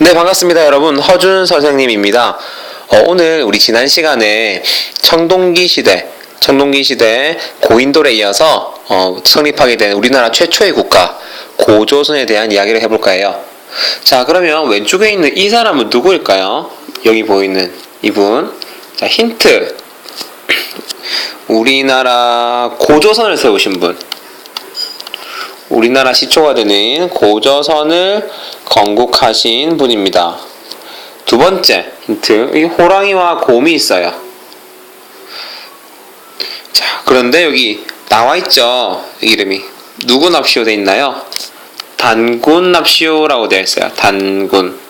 네, 반갑습니다, 여러분. 허준 선생님입니다. 오늘 우리 지난 시간에 청동기 시대 고인돌에 이어서 성립하게 된 우리나라 최초의 국가 고조선에 대한 이야기를 해볼까 해요. 자, 그러면 왼쪽에 있는 이 사람은 누구일까요? 여기 보이는 이분. 자, 힌트. 우리나라 고조선을 세우신 분. 우리나라 시초가 되는 고조선을 건국하신 분입니다. 두 번째 힌트. 이 호랑이와 곰이 있어요. 자, 그런데 여기 나와있죠. 이름이. 누구 납시오 돼 있나요? 단군 납시오라고 되어 있어요. 단군.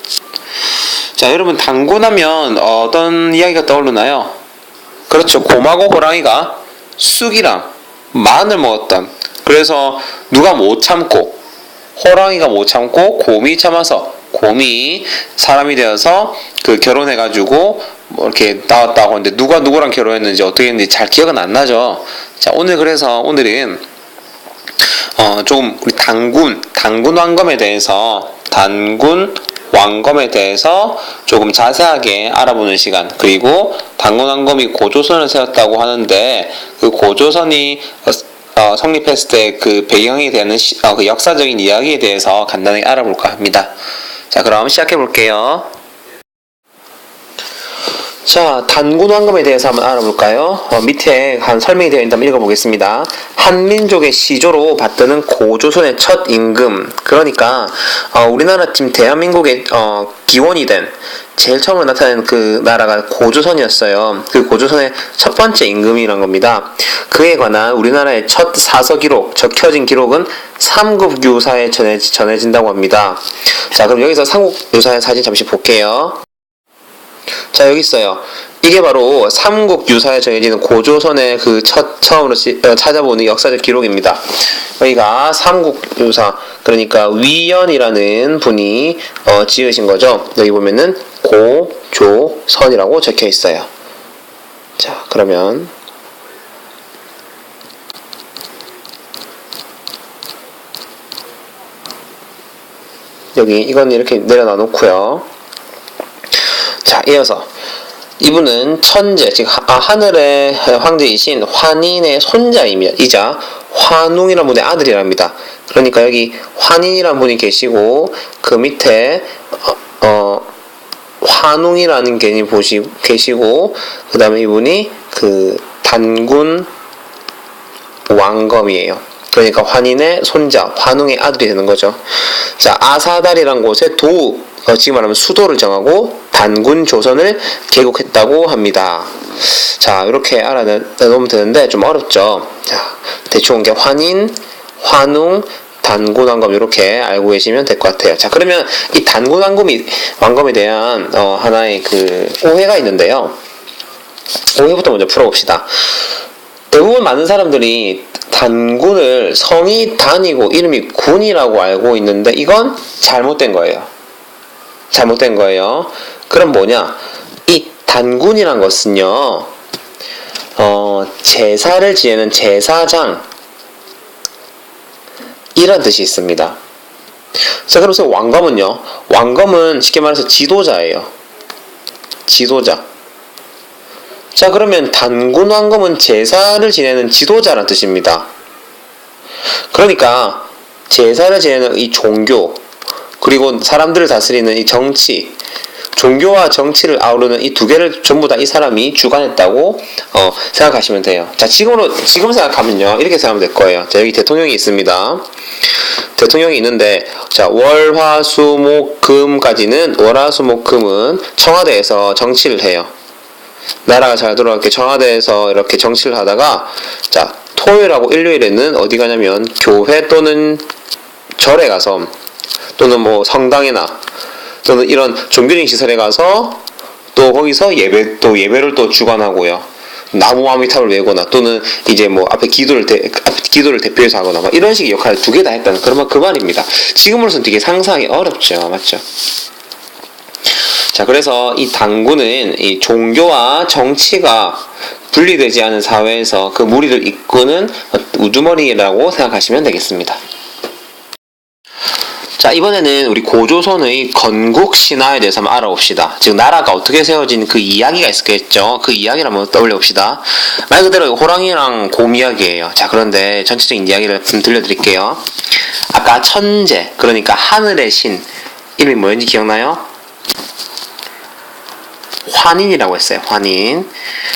자, 여러분, 단군 하면 어떤 이야기가 떠오르나요? 그렇죠. 곰하고 호랑이가 쑥이랑 마늘 먹었던, 그래서 누가 못 참고, 호랑이가 못 참고 곰이 참아서 곰이 사람이 되어서 결혼해가지고 뭐 이렇게 나왔다고 하는데, 누가 누구랑 결혼했는지 어떻게 했는지 잘 기억은 안 나죠. 자, 오늘은 조금 우리 단군 왕검에 대해서 조금 자세하게 알아보는 시간. 그리고 단군 왕검이 고조선을 세웠다고 하는데, 그 고조선이 성립했을 때 그 배경이 되는 그 역사적인 이야기에 대해서 간단히 알아볼까 합니다. 자, 그럼 시작해 볼게요. 자, 단군 왕검에 대해서 한번 알아볼까요? 밑에 한 설명이 되어 있는데 한번 읽어보겠습니다. 한민족의 시조로 받드는 고조선의 첫 임금. 그러니까 우리나라 지금 대한민국의 기원이 된 제일 처음으로 나타낸 그 나라가 고조선이었어요. 그 고조선의 첫 번째 임금이란 겁니다. 그에 관한 우리나라의 첫 사서 기록, 적혀진 기록은 삼국유사에 전해진다고 합니다. 자, 그럼 여기서 삼국유사의 사진 잠시 볼게요. 자, 여기 있어요. 이게 바로 삼국유사에 전해지는 고조선의 그 처음으로 찾아보는 역사적 기록입니다. 여기가 삼국유사, 그러니까 위연이라는 분이 지으신 거죠. 여기 보면은 고조선이라고 적혀 있어요. 자, 그러면 여기 이건 이렇게 내려놔 놓고요. 자, 이어서 이분은 천재, 즉 하늘의 황제이신 환인의 손자이자 환웅이라는 분의 아들이랍니다. 그러니까 여기 환인이라는 분이 계시고, 그 밑에 환웅이라는 분이 계시고, 그 다음에 이분이 그 단군 왕검이에요. 그러니까 환인의 손자, 환웅의 아들이 되는 거죠. 자, 아사달이라는 곳에 지금 말하면 수도를 정하고 단군 조선을 개국했다고 합니다. 자, 이렇게 알아놓으면 되는데 좀 어렵죠. 자, 대충 환인, 환웅, 단군 왕검 이렇게 알고 계시면 될 것 같아요. 자, 그러면 이 단군 왕검에 대한 하나의 그 오해가 있는데요. 오해부터 먼저 풀어봅시다. 대부분 많은 사람들이 단군을 성이 단이고 이름이 군이라고 알고 있는데, 이건 잘못된 거예요. 그럼 뭐냐? 이 단군이란 것은요, 제사를 지내는 제사장, 이런 뜻이 있습니다. 자, 그래서 왕검은 쉽게 말해서 지도자예요. 지도자. 자, 그러면 단군 왕검은 제사를 지내는 지도자란 뜻입니다. 그러니까 제사를 지내는 이 종교, 그리고 사람들을 다스리는 이 정치, 종교와 정치를 아우르는 이 두 개를 전부 다 이 사람이 주관했다고 생각하시면 돼요. 자, 지금 생각하면요, 이렇게 생각하면 될 거예요. 자, 여기 대통령이 있습니다. 대통령이 있는데, 자, 월화수목금까지는, 월화수목금은 청와대에서 정치를 해요. 나라가 잘 돌아가게 청와대에서 이렇게 정치를 하다가, 자, 토요일하고 일요일에는 어디 가냐면 교회 또는 절에 가서, 또는 뭐 성당이나 또는 이런 종교적인 시설에 가서 또 거기서 예배를 또 주관하고요. 나무 아미탑을 외거나, 또는 이제 뭐 앞에 기도를 대표해서 하거나, 막 이런 식의 역할을 두 개 다 했다는 그 말입니다. 지금으로서는 되게 상상이 어렵죠. 맞죠? 자, 그래서 이 단군은 이 종교와 정치가 분리되지 않은 사회에서 그 무리를 이끄는 우두머리라고 생각하시면 되겠습니다. 자, 이번에는 우리 고조선의 건국 신화에 대해서 한번 알아봅시다. 즉, 나라가 어떻게 세워진 그 이야기가 있었겠죠. 그 이야기를 한번 떠올려 봅시다. 말 그대로 호랑이랑 곰 이야기예요. 자, 그런데 전체적인 이야기를 좀 들려드릴게요. 아까 천재, 그러니까 하늘의 신, 이름이 뭐였는지 기억나요? 환인이라고 했어요. 환인.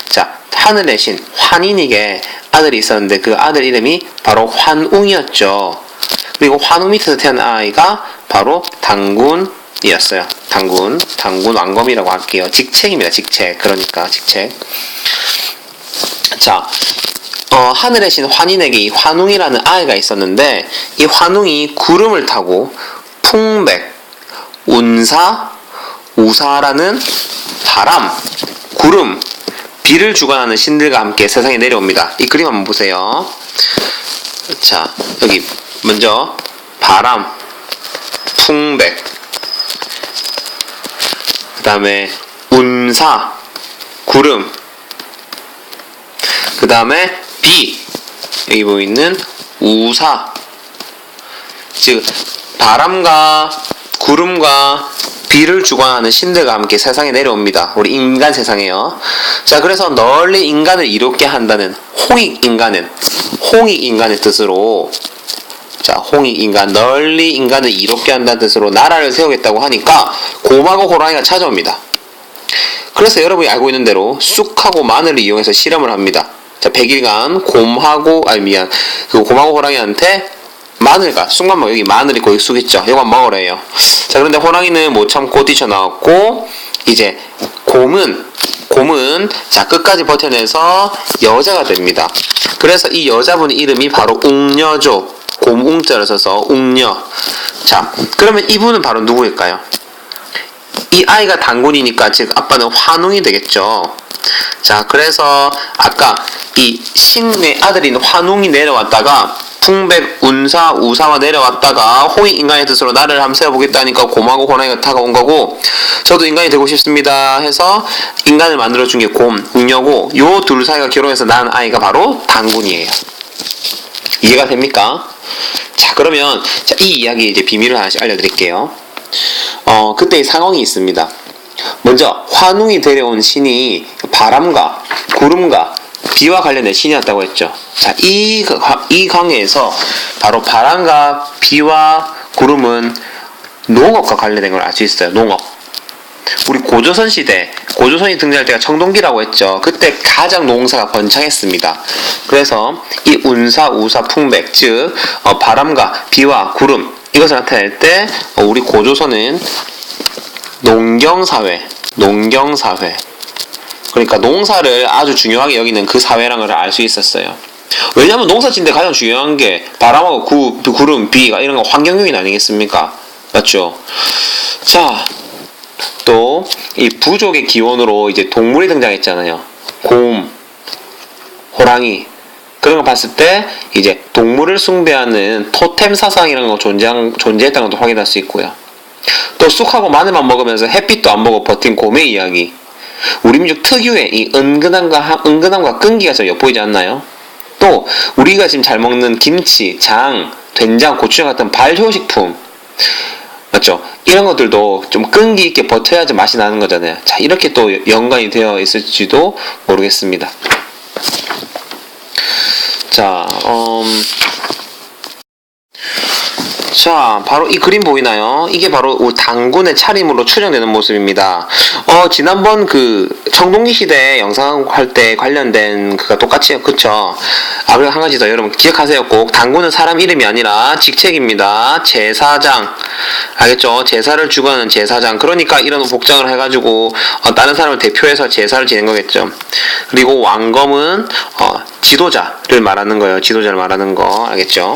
자, 하늘의 신, 환인에게 아들이 있었는데 그 아들 이름이 바로 환웅이었죠. 그리고 환웅 밑에서 태어난 아이가 바로 당군이었어요. 당군 왕검이라고 할게요. 직책입니다. 직책. 그러니까 직책. 자, 하늘의 신 환인에게 이 환웅이라는 아이가 있었는데 이 환웅이 구름을 타고 풍백, 운사, 우사라는 바람, 구름, 비를 주관하는 신들과 함께 세상에 내려옵니다. 이 그림 한번 보세요. 자, 여기 먼저 바람, 풍백, 그 다음에 운사, 구름, 그 다음에 비, 여기 보이는 우사. 즉 바람과 구름과 비를 주관하는 신들과 함께 세상에 내려옵니다. 우리 인간 세상에요. 자, 그래서 널리 인간을 이롭게 한다는 홍익인간의 뜻으로, 자, 홍익인간, 널리 인간을 이롭게 한다는 뜻으로 나라를 세우겠다고 하니까 곰하고 호랑이가 찾아옵니다. 그래서 여러분이 알고 있는 대로 쑥하고 마늘을 이용해서 실험을 합니다. 자, 100일간 곰하고 호랑이한테 마늘과 쑥만 먹어. 여기 마늘 있고 여기 쑥 있죠. 이거 먹으래요. 자, 그런데 호랑이는 못 참고 뛰쳐나왔고, 이제 곰은 자, 끝까지 버텨내서 여자가 됩니다. 그래서 이 여자분 이름이 바로 웅녀죠. 곰웅자를 써서 웅녀. 자, 그러면 이분은 바로 누구일까요? 이 아이가 당군이니까 즉 아빠는 환웅이 되겠죠. 자, 그래서 아까 이 신의 아들인 환웅이 내려왔다가 풍백, 운사, 우사와 내려왔다가 홍익인간의 뜻으로 나를 한번 세워보겠다니까 곰하고 호랑이가 다가온 거고, 저도 인간이 되고 싶습니다 해서 인간을 만들어준 게 곰, 웅녀고, 요 둘 사이가 결혼해서 낳은 아이가 바로 당군이에요. 이해가 됩니까? 자, 그러면 자, 이 이야기 이제 비밀을 하나씩 알려드릴게요. 그때 이 상황이 있습니다. 먼저 환웅이 데려온 신이 바람과 구름과 비와 관련된 신이었다고 했죠. 자, 이 강의에서 바로 바람과 비와 구름은 농업과 관련된 걸 알 수 있어요. 농업. 우리 고조선 시대, 고조선이 등장할 때가 청동기라고 했죠. 그때 가장 농사가 번창했습니다. 그래서 이 운사, 우사, 풍백, 즉 바람과 비와 구름, 이것을 나타낼 때 우리 고조선은 농경사회, 그러니까 농사를 아주 중요하게 여기는 그 사회라는 걸 알 수 있었어요. 왜냐하면 농사짓는데 가장 중요한 게 바람하고 구름, 비가 이런 거 환경요인 아니겠습니까? 맞죠? 자, 또 이 부족의 기원으로 이제 동물이 등장했잖아요. 곰, 호랑이. 그런 거 봤을 때 이제 동물을 숭배하는 토템 사상이라는 거 존재했다는 것도 확인할 수 있고요. 또 쑥하고 마늘만 먹으면서 햇빛도 안 보고 버틴 곰의 이야기. 우리 민족 특유의 이 은근함과 끈기가 좀 엿보이지 않나요? 또 우리가 지금 잘 먹는 김치, 장, 된장, 고추장 같은 발효식품, 맞죠? 이런 것들도 좀 끈기 있게 버텨야지 맛이 나는 거잖아요. 자, 이렇게 또 연관이 되어 있을지도 모르겠습니다. 자, 자, 바로 이 그림 보이나요? 이게 바로 당군의 차림으로 추정되는 모습입니다. 지난번 그 청동기 시대 영상 할 때 관련된 그가 똑같이, 그쵸? 아, 그리고 한 가지 더 여러분 기억하세요. 꼭 당군은 사람 이름이 아니라 직책입니다. 제사장. 알겠죠? 제사를 주관하는 제사장. 그러니까 이런 복장을 해가지고 다른 사람을 대표해서 제사를 지낸 거겠죠. 그리고 왕검은 지도자를 말하는 거예요. 지도자를 말하는 거. 알겠죠?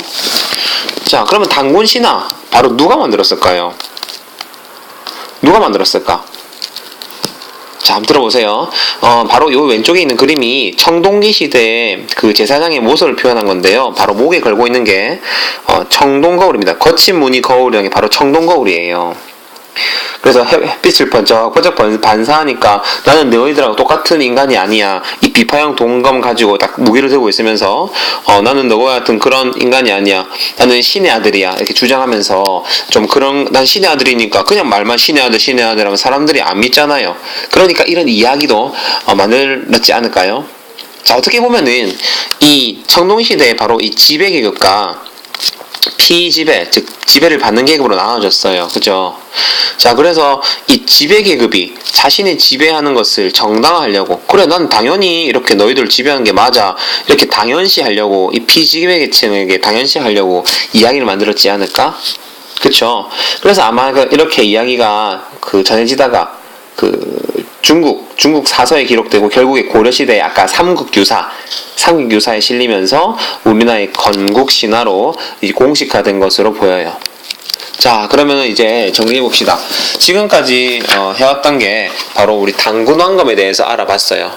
자, 그러면 당군 신화 바로 누가 만들었을까요? 누가 만들었을까? 자, 한번 들어보세요. 바로 요 왼쪽에 있는 그림이 청동기 시대의 그 제사장의 모습을 표현한 건데요. 바로 목에 걸고 있는 게 청동거울입니다. 거친 무늬 거울이라는 게 바로 청동거울이에요. 그래서 햇빛을 번쩍번쩍 반사하니까 나는 너희들하고 똑같은 인간이 아니야. 이 비파형 동검 가지고 딱 무기를 들고 있으면서 나는 너와 같은 그런 인간이 아니야. 나는 신의 아들이야. 이렇게 주장하면서 좀 그런 난 신의 아들이니까 그냥 말만 신의 아들 신의 아들 하면 사람들이 안 믿잖아요. 그러니까 이런 이야기도 만들었지 않을까요? 자, 어떻게 보면은 이 청동시대에 바로 이 지배계급과 피지배, 즉 지배를 받는 계급으로 나눠졌어요. 그죠? 자, 그래서 이 지배계급이 자신이 지배하는 것을 정당화하려고, 그래 난 당연히 이렇게 너희들 지배하는 게 맞아, 이렇게 당연시하려고, 이 피지배계층에게 당연시하려고 이야기를 만들었지 않을까? 그쵸? 그래서 아마 이렇게 이야기가 전해지다가 중국 사서에 기록되고 결국에 고려시대에 아까 삼국유사에 실리면서 우리나라의 건국신화로 공식화된 것으로 보여요. 자, 그러면 이제 정리해봅시다. 지금까지 해왔던 게 바로 우리 당군왕검에 대해서 알아봤어요.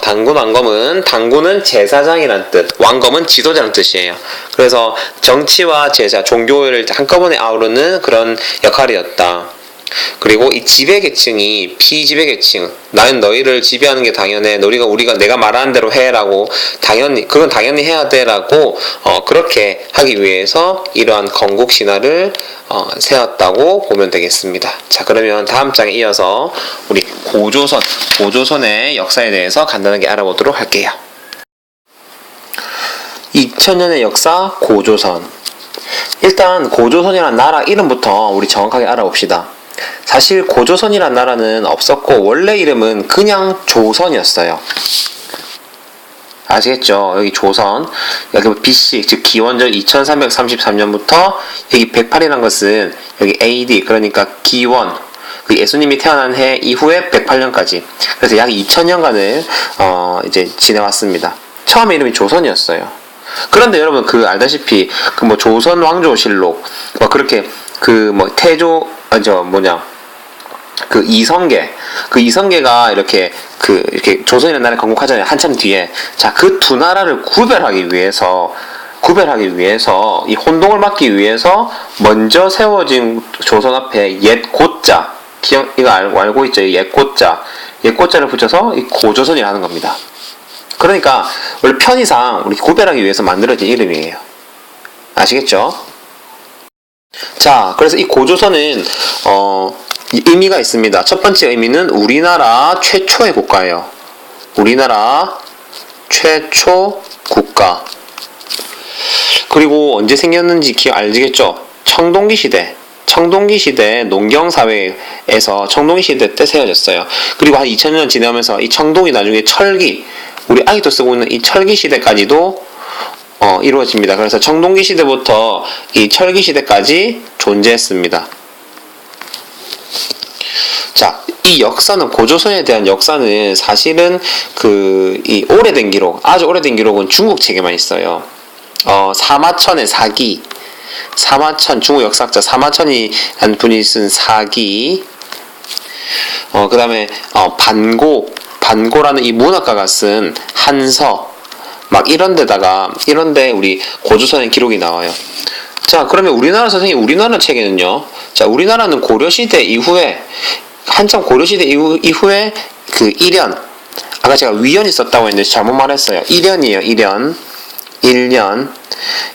당군은 제사장이란 뜻, 왕검은 지도자란 뜻이에요. 그래서 정치와 제사, 종교를 한꺼번에 아우르는 그런 역할이었다. 그리고 이 지배계층이 피지배계층, 나는 너희를 지배하는 게 당연해, 우리가 내가 말하는 대로 해라고, 그건 당연히 해야 돼라고 그렇게 하기 위해서 이러한 건국신화를 세웠다고 보면 되겠습니다. 자, 그러면 다음 장에 이어서 우리 고조선의 역사에 대해서 간단하게 알아보도록 할게요. 2000년의 역사 고조선. 일단 고조선이라는 나라 이름부터 우리 정확하게 알아봅시다. 사실 고조선이란 나라는 없었고 원래 이름은 그냥 조선이었어요. 아시겠죠? 여기 조선, 여기 BC, 즉 기원전 2333년부터 여기 108이라는 것은 여기 AD, 그러니까 기원, 예수님이 태어난 해 이후에 108년까지, 그래서 약 2000년간을 이제 지내왔습니다. 처음에 이름이 조선이었어요. 그런데 여러분 알다시피 조선 왕조실록 그렇게 이성계가 이렇게 조선이라는 나라를 건국하잖아요. 한참 뒤에. 자, 그 두 나라를 구별하기 위해서 이 혼동을 막기 위해서 먼저 세워진 조선 앞에 옛 고자, 이거 알고 있죠? 옛 고자를 붙여서 이 고조선이라고 하는 겁니다. 그러니까 원래 편의상 우리 구별하기 위해서 만들어진 이름이에요. 아시겠죠? 자, 그래서 이 고조선은 의미가 있습니다. 첫 번째 의미는 우리나라 최초의 국가예요. 우리나라 최초 국가. 그리고 언제 생겼는지 알겠죠? 청동기 시대 농경사회에서 청동기 시대 때 세워졌어요. 그리고 한 2000년 지나면서 이 청동이 나중에 철기, 우리 아직도 쓰고 있는 이 철기 시대까지도 이루어집니다. 그래서 청동기 시대부터 이 철기 시대까지 존재했습니다. 자, 이 역사는, 고조선에 대한 역사는 사실은 이 아주 오래된 기록은 중국 책에만 있어요. 사마천의 사기, 중국 역사학자 사마천이라는 분이 쓴 사기, 그 다음에 반고라는 이 문학가가 쓴 한서, 이런데 우리 고조선의 기록이 나와요. 자, 그러면 우리나라 책에는요. 자, 우리나라는 고려시대 이후에, 한참 고려시대 이후에 일현, 아까 제가 위연이 썼다고 했는데 잘못 말했어요. 일현이에요.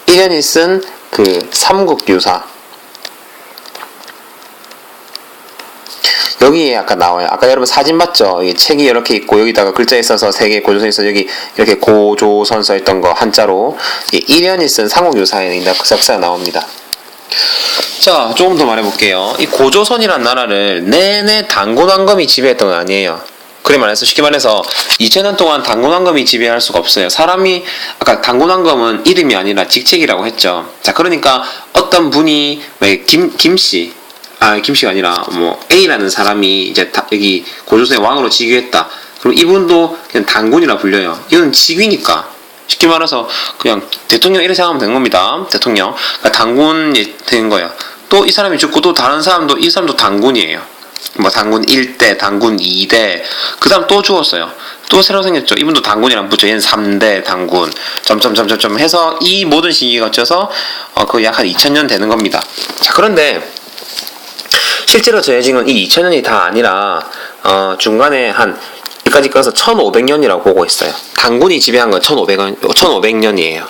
일현이 쓴 삼국유사. 여기에 아까 나와요. 아까 여러분 사진 봤죠? 이 책이 이렇게 있고 여기다가 글자에 써서 세 개 고조선이 써, 여기 이렇게 고조선 써있던 거 한자로 일현이 쓴 삼국유사에 역사가 나옵니다. 자, 조금 더 말해볼게요. 이 고조선이란 나라를 내내 당군왕검이 지배했던 건 아니에요. 쉽게 말해서 2000년 동안 당군왕검이 지배할 수가 없어요. 아까 당군왕검은 이름이 아니라 직책이라고 했죠. 자, 그러니까 어떤 분이 김씨가 아니라 A라는 사람이 이제 여기 고조선의 왕으로 즉위했다. 그럼 이분도 그냥 당군이라 불려요. 이건 직위니까. 쉽게 말해서 그냥 대통령 이렇게 생각하면 되는 겁니다. 대통령. 그러니까 당군이 되는 거예요. 또 이 사람이 죽고 또 다른 사람도, 이 사람도 당군이에요. 당군 1대, 당군 2대, 그 다음 또 죽었어요. 또 새로 생겼죠. 이분도 당군이랑 붙죠. 얘는 3대 당군, 점점점점점 해서 이 모든 시기가 거쳐서 거의 약 한 2000년 되는 겁니다. 자, 그런데 실제로 정해진 건 이 2000년이 다 아니라 중간에 한 여기까지 끌어서 1500년이라고 보고 있어요. 단군이 지배한 건 1500년이에요.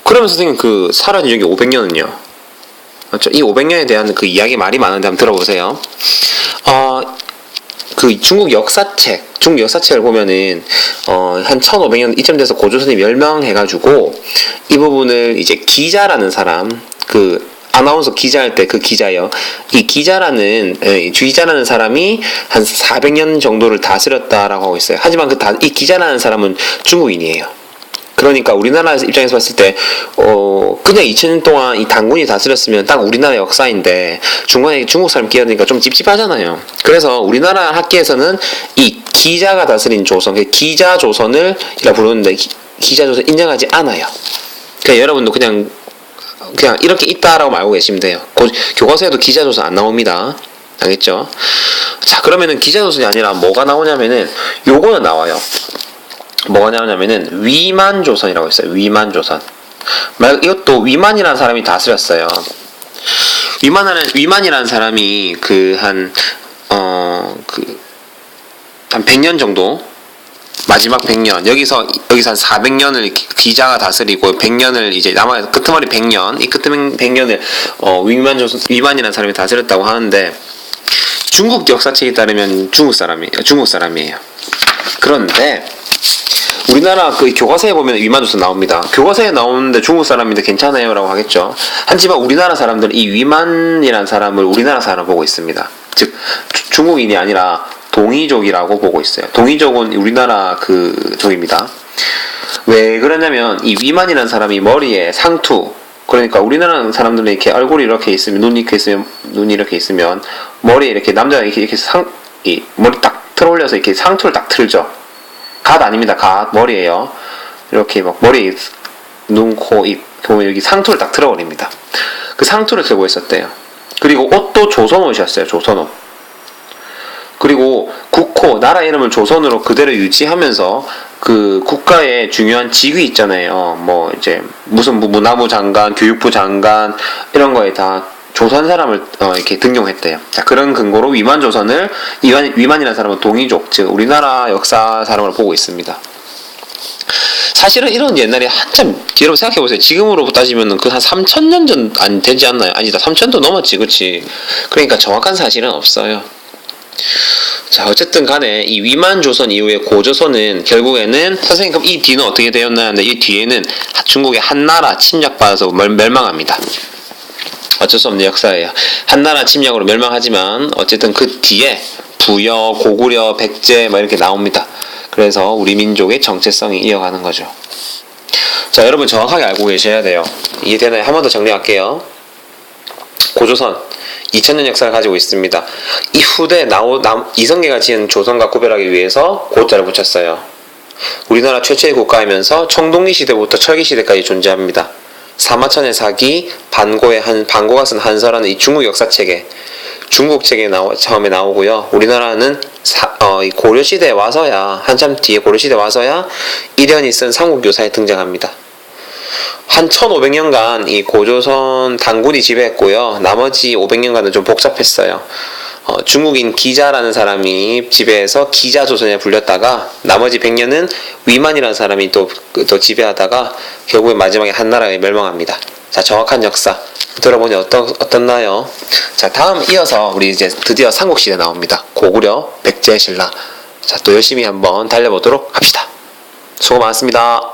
그러면 선생님 그 사라진 적이 500년은요? 맞죠? 이 500년에 대한 그 이야기 말이 많은데 한번 들어보세요. 그 중국 역사책을 보면은 한 1500년 이쯤 돼서 고조선이 멸망해가지고 이 부분을 이제 기자라는 사람, 그 아나운서 기자할 때 그 기자요. 이 기자라는 사람이 한 400년 정도를 다스렸다라고 하고 있어요. 하지만 이 기자라는 사람은 중국인이에요. 그러니까 우리나라 입장에서 봤을 때 그냥 2000년 동안 이 단군이 다스렸으면 딱 우리나라 역사인데 중간에 중국 사람 끼어드니까 좀 찝찝하잖아요. 그래서 우리나라 학계에서는 이 기자가 다스린 조선, 기자 조선을 부르는데 기자 조선 인정하지 않아요. 그냥 여러분도 그냥 이렇게 있다라고 알고 계시면 돼요. 교과서에도 기자 조선 안 나옵니다. 알겠죠? 자, 그러면은 기자 조선이 아니라 뭐가 나오냐면은 요거는 나와요. 뭐가 나오냐면은 위만조선이라고 있어요. 위만조선. 이것도 위만이라는 사람이 다스렸어요. 위만이라는 사람이 한 100년 정도, 마지막 100년, 여기서 한 400년을 기자가 다스리고 100년을 이제 끄트머리 100년, 이 끄트머리 100년을 위만이라는 사람이 다스렸다고 하는데 중국 역사책에 따르면 중국 사람이에요. 그런데 우리나라 그 교과서에 보면 위만조선 나옵니다. 교과서에 나오는데 중국 사람인데 괜찮아요 라고 하겠죠. 하지만 우리나라 사람들은 이 위만이라는 사람을 우리나라 사람 보고 있습니다. 즉 중국인이 아니라 동이족이라고 보고 있어요. 동이족은 우리나라 그 족입니다. 왜 그러냐면 이 위만이라는 사람이 머리에 상투, 그러니까 우리나라 사람들은 이렇게 얼굴이 이렇게 있으면 눈이 이렇게 있으면 머리에 이렇게 남자가 이렇게 머리 딱 틀어올려서 이렇게 상투를 딱 틀죠. 갓 아닙니다. 갓 머리에요. 이렇게 막 머리, 눈, 코, 입 보면 여기 상투를 딱 틀어버립니다. 그 상투를 들고 있었대요. 그리고 옷도 조선옷이었어요. 조선옷. 그리고 국호, 나라 이름을 조선으로 그대로 유지하면서 그 국가의 중요한 직위 있잖아요. 뭐 이제 무슨 문화부 장관, 교육부 장관 이런 거에 다 조선 사람을 이렇게 등용했대요. 자, 그런 근거로 위만이라는 사람은 동이족, 즉 우리나라 역사 사람을 보고 있습니다. 사실은 이런 옛날에 한참, 여러분 생각해보세요. 지금으로 따지면 그 한 3000년 전 안 되지 않나요? 아니다, 3000도 넘었지, 그치? 그러니까 정확한 사실은 없어요. 자, 어쨌든 간에 이 위만조선 이후에 고조선은 결국에는, 선생님 그럼 이 뒤는 어떻게 되었나 하는데, 이 뒤에는 중국의 한나라 침략받아서 멸망합니다. 어쩔 수 없는 역사예요. 한나라 침략으로 멸망하지만 어쨌든 그 뒤에 부여, 고구려, 백제 막 이렇게 나옵니다. 그래서 우리 민족의 정체성이 이어가는 거죠. 자, 여러분 정확하게 알고 계셔야 돼요. 이해되나요? 한 번 더 정리할게요. 고조선 2000년 역사를 가지고 있습니다. 이 후대 이성계가 지은 조선과 구별하기 위해서 고자를 붙였어요. 우리나라 최초의 국가이면서 청동기 시대부터 철기 시대까지 존재합니다. 사마천의 사기, 반고가 쓴 한서라는 이 중국 역사책에, 중국책에 처음에 나오고요. 우리나라는 이 고려시대에 와서야, 한참 뒤에 고려시대에 와서야 이련이 쓴 삼국유사에 등장합니다. 한 1500년간 이 고조선 단군이 지배했고요. 나머지 500년간은 좀 복잡했어요. 중국인 기자라는 사람이 지배해서 기자조선에 불렸다가 나머지 100년은 위만이라는 사람이 또 지배하다가 결국에 마지막에 한나라에 멸망합니다. 자, 정확한 역사 들어보니 어떻나요? 자, 다음 이어서 우리 이제 드디어 삼국시대 나옵니다. 고구려, 백제, 신라. 자, 또 열심히 한번 달려보도록 합시다. 수고 많았습니다.